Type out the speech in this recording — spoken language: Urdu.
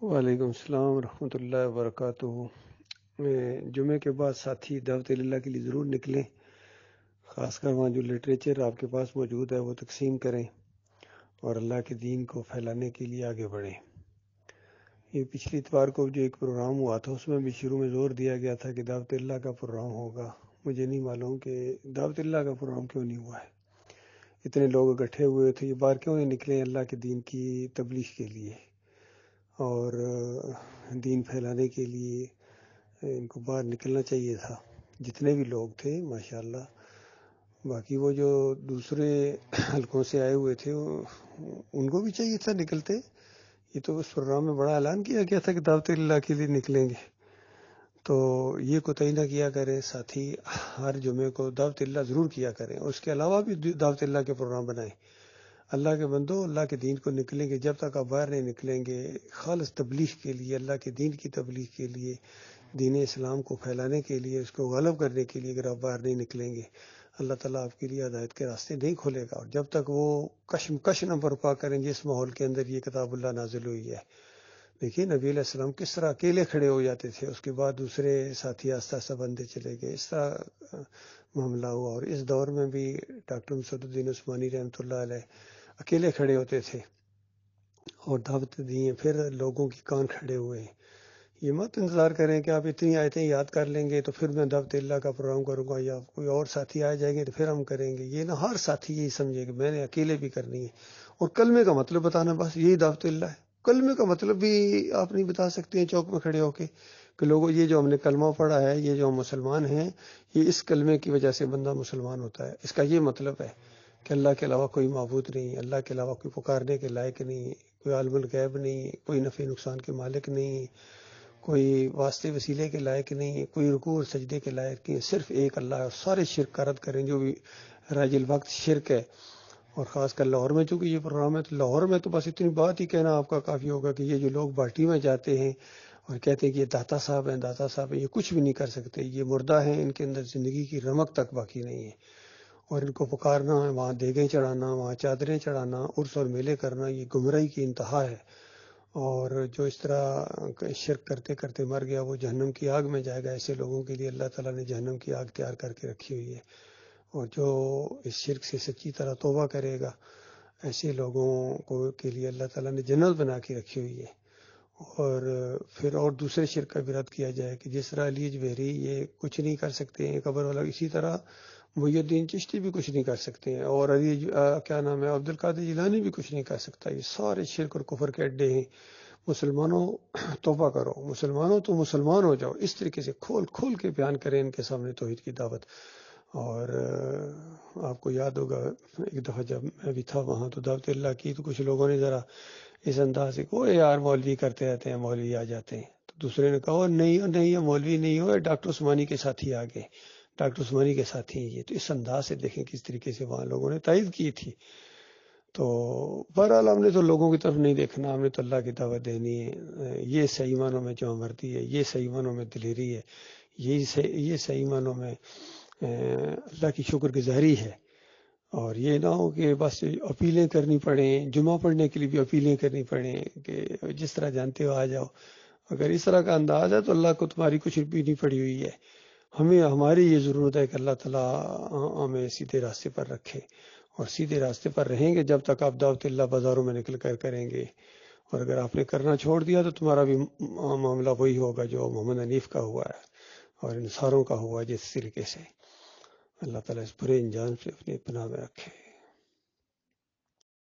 وعلیکم السلام ورحمۃ اللہ وبرکاتہ۔ جمعے کے بعد ساتھی دعوت اللہ کے لیے ضرور نکلیں، خاص کر وہاں جو لٹریچر آپ کے پاس موجود ہے وہ تقسیم کریں اور اللہ کے دین کو پھیلانے کے لیے آگے بڑھیں۔ یہ پچھلی اتوار کو جو ایک پروگرام ہوا تھا اس میں بھی شروع میں زور دیا گیا تھا کہ دعوت اللہ کا پروگرام ہوگا۔ مجھے نہیں معلوم کہ دعوت اللہ کا پروگرام کیوں نہیں ہوا ہے، اتنے لوگ اکٹھے ہوئے تھے، یہ باہر کیوں نہیں نکلے اللہ کے دین کی تبلیغ کے لیے اور دین پھیلانے کے لیے؟ ان کو باہر نکلنا چاہیے تھا، جتنے بھی لوگ تھے ماشاءاللہ۔ باقی وہ جو دوسرے حلقوں سے آئے ہوئے تھے ان کو بھی چاہیے تھا نکلتے۔ یہ تو اس پروگرام میں بڑا اعلان کیا گیا تھا کہ دعوت اللہ کے لیے نکلیں گے، تو یہ کوتاہی نہ کیا کریں ساتھی، ہر جمعے کو دعوت اللہ ضرور کیا کریں اور اس کے علاوہ بھی دعوت اللہ کے پروگرام بنائیں۔ اللہ کے بندو، اللہ کے دین کو نکلیں گے، جب تک آپ باہر نہیں نکلیں گے خالص تبلیغ کے لیے، اللہ کے دین کی تبلیغ کے لیے، دین اسلام کو پھیلانے کے لیے، اس کو غالب کرنے کے لیے، اگر آپ باہر نہیں نکلیں گے اللہ تعالیٰ آپ کے لیے ہدایت کے راستے نہیں کھولے گا۔ اور جب تک وہ کشمکش نہ برپا کریں جس ماحول کے اندر یہ کتاب اللہ نازل ہوئی ہے۔ دیکھیے نبی علیہ السلام کس طرح اکیلے کھڑے ہو جاتے تھے، اس کے بعد دوسرے ساتھی آہستہ آہستہ بندے چلے گئے، اس طرح معاملہ ہوا۔ اور اس دور میں بھی ڈاکٹر مسعود الدین عثمانی رحمۃ اللہ علیہ اکیلے کھڑے ہوتے تھے اور دعوت دیے، پھر لوگوں کی کان کھڑے ہوئے ہیں۔ یہ مت انتظار کریں کہ آپ اتنی آیتیں یاد کر لیں گے تو پھر میں دعوت اللہ کا پروگرام کروں گا، یا کوئی اور ساتھی آ جائیں گے تو پھر ہم کریں گے۔ یہ نہ ہر ساتھی یہی سمجھے کہ میں نے اکیلے بھی کرنی ہے اور کلمے کا مطلب بتانا، بس یہی دعوت اللہ ہے۔ کلمے کا مطلب بھی آپ نہیں بتا سکتے ہیں چوک میں کھڑے ہو کے کہ لوگوں یہ جو ہم نے کلمہ پڑھا ہے، یہ جو ہم مسلمان ہیں، یہ اس کلمے کی وجہ سے بندہ مسلمان ہوتا ہے، اس کا یہ مطلب ہے کہ اللہ کے علاوہ کوئی معبود نہیں، اللہ کے علاوہ کوئی پکارنے کے لائق نہیں، کوئی عالم الغیب نہیں، کوئی نفع نقصان کے مالک نہیں، کوئی واسطے وسیلے کے لائق نہیں، کوئی رکوع اور سجدے کے لائق نہیں، صرف ایک اللہ ہے۔ اور سارے شرک کا رد کریں جو بھی راج الوقت شرک ہے۔ اور خاص کر لاہور میں چونکہ یہ پروگرام ہے، تو لاہور میں تو بس اتنی بات ہی کہنا آپ کا کافی ہوگا کہ یہ جو لوگ باٹی میں جاتے ہیں اور کہتے ہیں کہ یہ داتا صاحب ہیں، داتا صاحب ہیں، یہ کچھ بھی نہیں کر سکتے، یہ مردہ ہیں، ان کے اندر زندگی کی رمق تک باقی نہیں ہے۔ اور ان کو پکارنا ہے، وہاں دیگیں چڑھانا، وہاں چادریں چڑھانا، عرس اور میلے کرنا، یہ گمراہی کی انتہا ہے۔ اور جو اس طرح شرک کرتے کرتے مر گیا وہ جہنم کی آگ میں جائے گا۔ ایسے لوگوں کے لیے اللہ تعالیٰ نے جہنم کی آگ تیار کر کے رکھی ہوئی ہے، اور جو اس شرک سے سچی طرح توبہ کرے گا ایسے لوگوں کو کے لیے اللہ تعالیٰ نے جنت بنا کے رکھی ہوئی ہے۔ اور پھر اور دوسرے شرک کا بھی رد کیا جائے کہ جس طرح علی جوہری یہ کچھ نہیں کر سکتے ہیں قبر والا، اسی طرح محی الدین چشتی بھی کچھ نہیں کر سکتے ہیں، اور علی کیا نام ہے عبد القادر جیلانی بھی کچھ نہیں کر سکتا۔ یہ سارے شرک اور کفر کے اڈے ہیں۔ مسلمانوں توبہ کرو، مسلمانوں تو مسلمان ہو جاؤ، اس طریقے سے کھول کھول کے بیان کریں ان کے سامنے توحید کی دعوت۔ اور آپ کو یاد ہوگا ایک دفعہ جب میں بھی تھا وہاں تو دعوت اللہ کی، تو کچھ لوگوں نے ذرا اس انداز سے کہ یار مولوی کرتے رہتے ہیں، مولوی آ جاتے ہیں، تو دوسرے نے کہا نہیں نہیں یہ مولوی نہیں ہو، ڈاکٹر عثمانی کے ساتھی آ گئے، ڈاکٹر عثمانی کے ساتھی ہیں یہ۔ تو اس انداز سے دیکھیں کس طریقے سے وہاں لوگوں نے تائید کی تھی۔ تو بہرحال ہم نے تو لوگوں کی طرف نہیں دیکھنا، ہم نے تو اللہ کی دعوت دینی ہے۔ یہ صحیح معنوں میں جو مردی ہے، یہ صحیح معنوں میں دلیری ہے، یہ صحیح معنوں میں اللہ کی شکر گزاری ہے۔ اور یہ نہ ہو کہ بس اپیلیں کرنی پڑیں، جمعہ پڑھنے کے لیے بھی اپیلیں کرنی پڑیں کہ جس طرح جانتے ہو آ جاؤ۔ اگر اس طرح کا انداز ہے تو اللہ کو تمہاری کچھ بھی نہیں پڑی ہوئی ہے۔ ہماری یہ ضرورت ہے کہ اللہ تعالیٰ ہمیں سیدھے راستے پر رکھے، اور سیدھے راستے پر رہیں گے جب تک آپ دعوت اللہ بازاروں میں نکل کر کریں گے۔ اور اگر آپ نے کرنا چھوڑ دیا تو تمہارا بھی معاملہ وہی ہوگا جو محمد حنیف کا ہوا ہے اور انصاروں کا ہوا، جس طریقے سے۔ اللہ تعالیٰ اس برے انجام سے اپنی پناہ میں رکھے۔